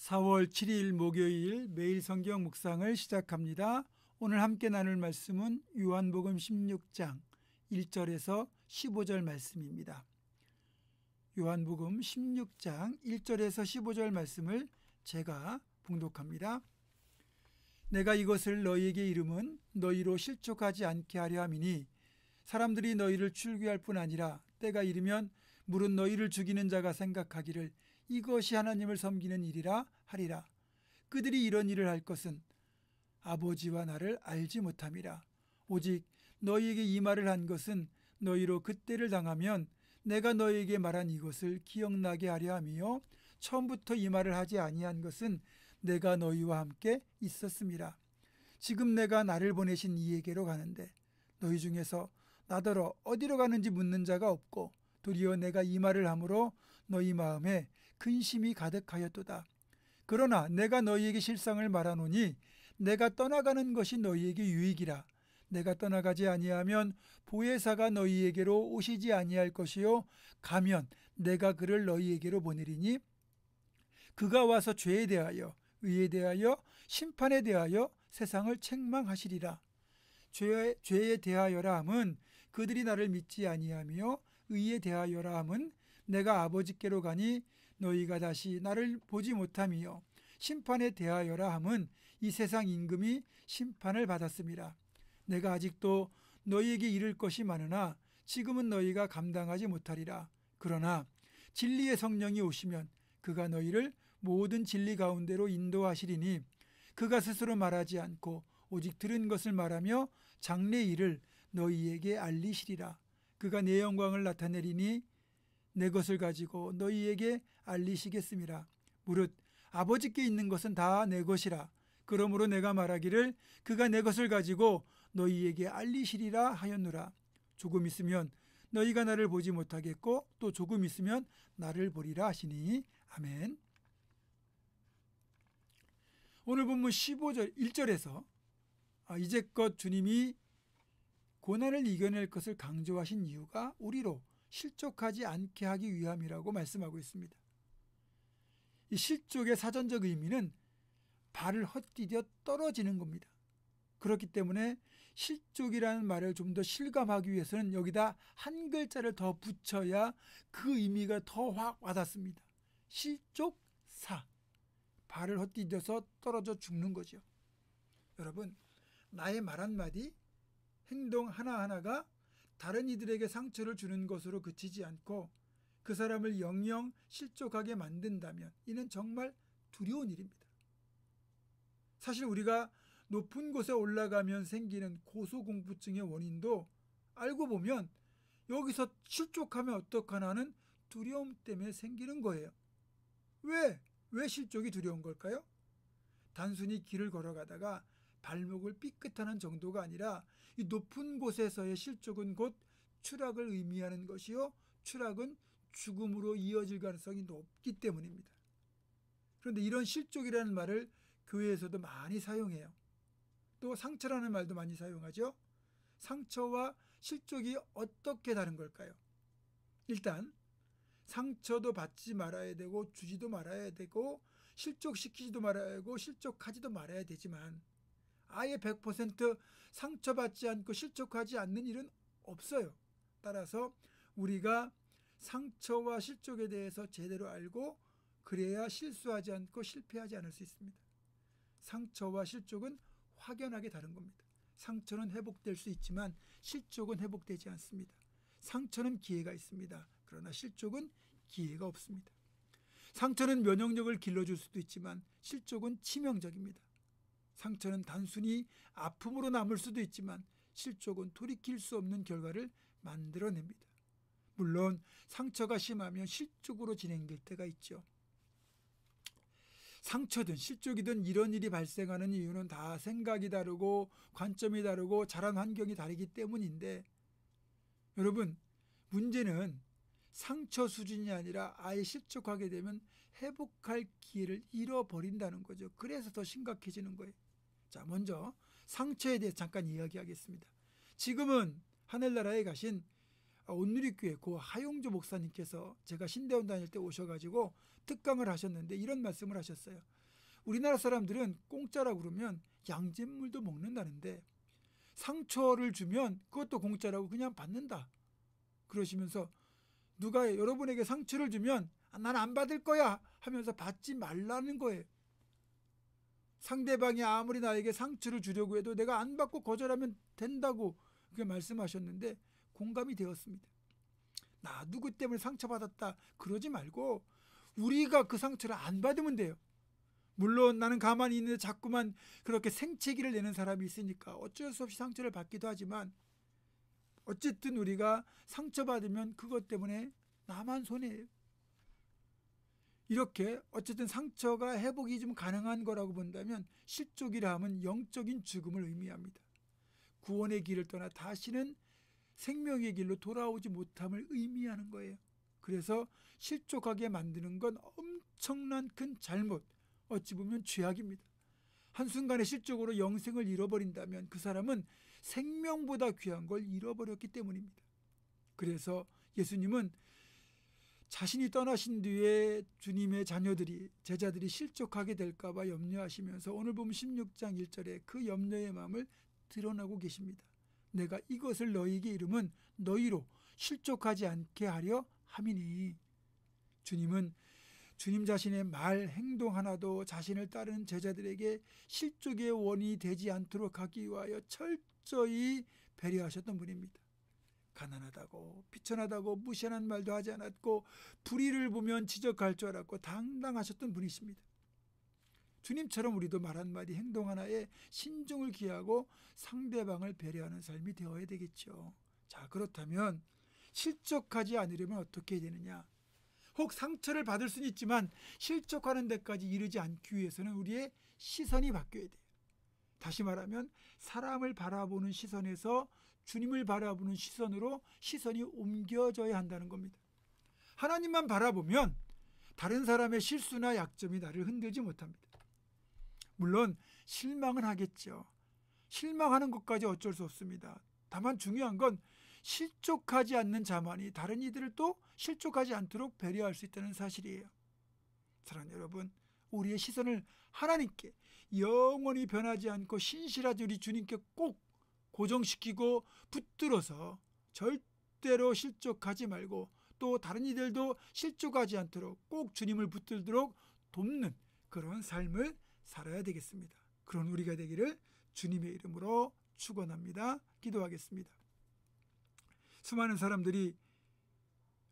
4월 7일 목요일 매일 성경 묵상을 시작합니다. 오늘 함께 나눌 말씀은 요한복음 16장 1절에서 15절 말씀입니다. 요한복음 16장 1절에서 15절 말씀을 제가 봉독합니다. 내가 이것을 너희에게 이름은 너희로 실족하지 않게 하려 함이니 사람들이 너희를 출교할 뿐 아니라 때가 이르면 물은 너희를 죽이는 자가 생각하기를 이것이 하나님을 섬기는 일이라 하리라. 그들이 이런 일을 할 것은 아버지와 나를 알지 못함이라. 오직 너희에게 이 말을 한 것은 너희로 그때를 당하면 내가 너희에게 말한 이것을 기억나게 하려 함이요 처음부터 이 말을 하지 아니한 것은 내가 너희와 함께 있었음이라. 지금 내가 나를 보내신 이에게로 가는데 너희 중에서 나더러 어디로 가는지 묻는 자가 없고 도리어 내가 이 말을 함으로 너희 마음에 근심이 가득하였도다. 그러나 내가 너희에게 실상을 말하노니 내가 떠나가는 것이 너희에게 유익이라. 내가 떠나가지 아니하면 보혜사가 너희에게로 오시지 아니할 것이요 가면 내가 그를 너희에게로 보내리니 그가 와서 죄에 대하여 의에 대하여 심판에 대하여 세상을 책망하시리라. 죄에 대하여라 함은 그들이 나를 믿지 아니하며 의에 대하여라 함은 내가 아버지께로 가니 너희가 다시 나를 보지 못함이요 심판에 대하여라 함은 이 세상 임금이 심판을 받았음이라. 내가 아직도 너희에게 이를 것이 많으나 지금은 너희가 감당하지 못하리라. 그러나 진리의 성령이 오시면 그가 너희를 모든 진리 가운데로 인도하시리니 그가 스스로 말하지 않고 오직 들은 것을 말하며 장래 일을 너희에게 알리시리라. 그가 내 영광을 나타내리니 내 것을 가지고 너희에게 알리시겠음이라. 무릇 아버지께 있는 것은 다 내 것이라. 그러므로 내가 말하기를 그가 내 것을 가지고 너희에게 알리시리라 하였노라. 조금 있으면 너희가 나를 보지 못하겠고 또 조금 있으면 나를 보리라 하시니 아멘. 오늘 본문 15절 1절에서 이제껏 주님이 고난을 이겨낼 것을 강조하신 이유가 우리로 실족하지 않게 하기 위함이라고 말씀하고 있습니다. 이 실족의 사전적 의미는 발을 헛디뎌 떨어지는 겁니다. 그렇기 때문에 실족이라는 말을 좀 더 실감하기 위해서는 여기다 한 글자를 더 붙여야 그 의미가 더 확 와닿습니다. 실족사, 발을 헛디뎌서 떨어져 죽는 거죠. 여러분, 나의 말 한마디, 행동 하나하나가 다른 이들에게 상처를 주는 것으로 그치지 않고 그 사람을 영영 실족하게 만든다면 이는 정말 두려운 일입니다. 사실 우리가 높은 곳에 올라가면 생기는 고소공포증의 원인도 알고 보면 여기서 실족하면 어떡하나 하는 두려움 때문에 생기는 거예요. 왜 실족이 두려운 걸까요? 단순히 길을 걸어가다가 발목을 삐끗하는 정도가 아니라 이 높은 곳에서의 실족은 곧 추락을 의미하는 것이요 추락은 죽음으로 이어질 가능성이 높기 때문입니다. 그런데 이런 실족이라는 말을 교회에서도 많이 사용해요. 또 상처라는 말도 많이 사용하죠. 상처와 실족이 어떻게 다른 걸까요? 일단 상처도 받지 말아야 되고 주지도 말아야 되고 실족시키지도 말아야 되고 실족하지도 말아야 되지만 아예 100% 상처받지 않고 실족하지 않는 일은 없어요. 따라서 우리가 상처와 실족에 대해서 제대로 알고 그래야 실수하지 않고 실패하지 않을 수 있습니다. 상처와 실족은 확연하게 다른 겁니다. 상처는 회복될 수 있지만 실족은 회복되지 않습니다. 상처는 기회가 있습니다. 그러나 실족은 기회가 없습니다. 상처는 면역력을 길러줄 수도 있지만 실족은 치명적입니다. 상처는 단순히 아픔으로 남을 수도 있지만 실족은 돌이킬 수 없는 결과를 만들어냅니다. 물론 상처가 심하면 실족으로 진행될 때가 있죠. 상처든 실족이든 이런 일이 발생하는 이유는 다 생각이 다르고 관점이 다르고 자란 환경이 다르기 때문인데 여러분 문제는 상처 수준이 아니라 아예 실족하게 되면 회복할 기회를 잃어버린다는 거죠. 그래서 더 심각해지는 거예요. 자, 먼저 상처에 대해 잠깐 이야기하겠습니다. 지금은 하늘나라에 가신 온누리교회 고 하용조 목사님께서 제가 신대원 다닐 때 오셔가지고 특강을 하셨는데 이런 말씀을 하셨어요. 우리나라 사람들은 공짜라고 그러면 양잿물도 먹는다는데 상처를 주면 그것도 공짜라고 그냥 받는다. 그러시면서 누가 여러분에게 상처를 주면 난 안 받을 거야 하면서 받지 말라는 거예요. 상대방이 아무리 나에게 상처를 주려고 해도 내가 안 받고 거절하면 된다고 그렇게 말씀하셨는데 공감이 되었습니다. 나 누구 때문에 상처받았다 그러지 말고 우리가 그 상처를 안 받으면 돼요. 물론 나는 가만히 있는데 자꾸만 그렇게 생채기를 내는 사람이 있으니까 어쩔 수 없이 상처를 받기도 하지만 어쨌든 우리가 상처받으면 그것 때문에 나만 손해예요. 이렇게 어쨌든 상처가 회복이 좀 가능한 거라고 본다면 실족이라 하면 영적인 죽음을 의미합니다. 구원의 길을 떠나 다시는 생명의 길로 돌아오지 못함을 의미하는 거예요. 그래서 실족하게 만드는 건 엄청난 큰 잘못, 어찌 보면 죄악입니다. 한순간의 실족으로 영생을 잃어버린다면 그 사람은 생명보다 귀한 걸 잃어버렸기 때문입니다. 그래서 예수님은 자신이 떠나신 뒤에 주님의 자녀들이 제자들이 실족하게 될까 봐 염려하시면서 오늘 보면 16장 1절에 그 염려의 마음을 드러나고 계십니다. 내가 이것을 너희에게 이름은 너희로 실족하지 않게 하려 함이니. 주님은 주님 자신의 말, 행동 하나도 자신을 따르는 제자들에게 실족의 원인이 되지 않도록 하기 위하여 철저히 배려하셨던 분입니다. 가난하다고 비천하다고 무시하는 말도 하지 않았고 불의를 보면 지적할 줄 알았고 당당하셨던 분이십니다. 주님처럼 우리도 말 한마디 행동 하나에 신중을 기하고 상대방을 배려하는 삶이 되어야 되겠죠. 자, 그렇다면 실족하지 않으려면 어떻게 해야 되느냐? 혹 상처를 받을 수는 있지만 실족하는 데까지 이르지 않기 위해서는 우리의 시선이 바뀌어야 돼요. 다시 말하면 사람을 바라보는 시선에서 주님을 바라보는 시선으로 시선이 옮겨져야 한다는 겁니다. 하나님만 바라보면 다른 사람의 실수나 약점이 나를 흔들지 못합니다. 물론 실망은 하겠죠. 실망하는 것까지 어쩔 수 없습니다. 다만 중요한 건 실족하지 않는 자만이 다른 이들을 또 실족하지 않도록 배려할 수 있다는 사실이에요. 사랑하는 여러분, 우리의 시선을 하나님께 영원히 변하지 않고 신실하지 우리 주님께 꼭 고정시키고 붙들어서 절대로 실족하지 말고 또 다른 이들도 실족하지 않도록 꼭 주님을 붙들도록 돕는 그런 삶을 살아야 되겠습니다. 그런 우리가 되기를 주님의 이름으로 축원합니다. 기도하겠습니다. 수많은 사람들이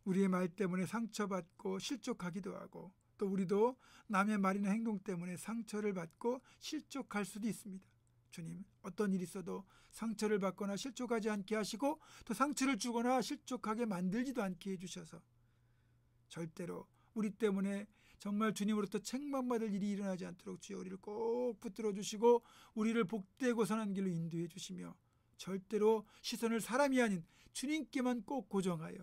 우리의 말 때문에 상처받고 실족하기도 하고 또 우리도 남의 말이나 행동 때문에 상처를 받고 실족할 수도 있습니다. 주님, 어떤 일이 있어도 상처를 받거나 실족하지 않게 하시고 또 상처를 주거나 실족하게 만들지도 않게 해주셔서 절대로 우리 때문에 정말 주님으로부터 책망받을 일이 일어나지 않도록 주여 우리를 꼭 붙들어 주시고 우리를 복되고 선한 길로 인도해 주시며 절대로 시선을 사람이 아닌 주님께만 꼭 고정하여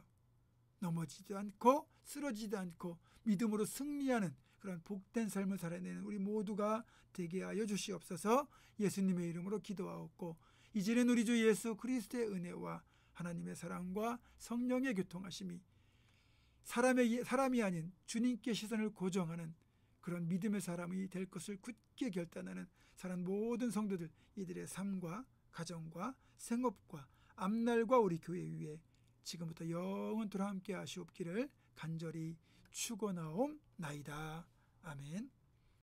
넘어지지도 않고 쓰러지지도 않고 믿음으로 승리하는 그런 복된 삶을 살아내는 우리 모두가 되게 하여 주시옵소서. 예수님의 이름으로 기도하옵고 이제는 우리 주 예수 그리스도의 은혜와 하나님의 사랑과 성령의 교통하심이 사람이 아닌 주님께 시선을 고정하는 그런 믿음의 사람이 될 것을 굳게 결단하는 사랑 모든 성도들 이들의 삶과 가정과 생업과 앞날과 우리 교회 위에 지금부터 영원토록 함께 하시옵기를 간절히 축원하옵나이다. 아멘.